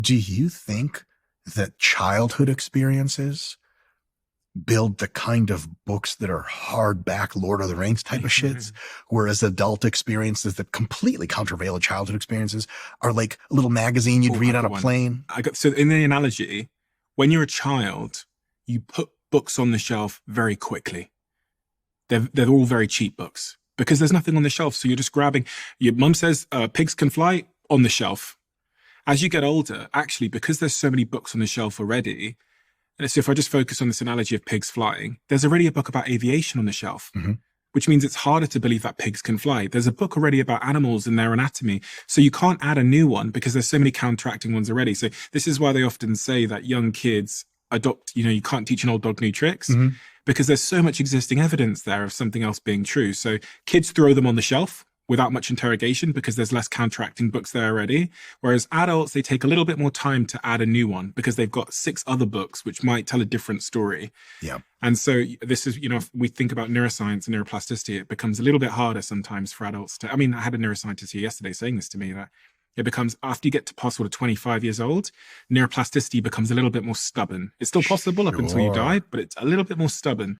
Do you think that childhood experiences build the kind of books that are hardback Lord of the Rings type of shits, whereas adult experiences that completely countervail childhood experiences are like a little magazine you'd Oh, read I on got a one. plane? So in the analogy, when you're a child, you put books on the shelf very quickly. They're all very cheap books because there's nothing on the shelf. So you're just grabbing, your mum says pigs can fly on the shelf. As you get older, actually, because there's so many books on the shelf already, and so if I just focus on this analogy of pigs flying, there's already a book about aviation on the shelf, which means it's harder to believe that pigs can fly. There's a book already about animals and their anatomy. So you can't add a new one because there's so many counteracting ones already. So this is why they often say that young kids adopt, you can't teach an old dog new tricks because there's so much existing evidence there of something else being true. So kids throw them on the shelf without much interrogation because there's less counteracting books there already. Whereas adults, they take a little bit more time to add a new one because they've got 6 other books which might tell a different story. Yeah. And so this is, if we think about neuroscience and neuroplasticity, it becomes a little bit harder sometimes for adults to, I had a neuroscientist here yesterday saying this to me, that it becomes, after you get to past sort of 25 years old, neuroplasticity becomes a little bit more stubborn. It's still possible up until you die, but it's a little bit more stubborn.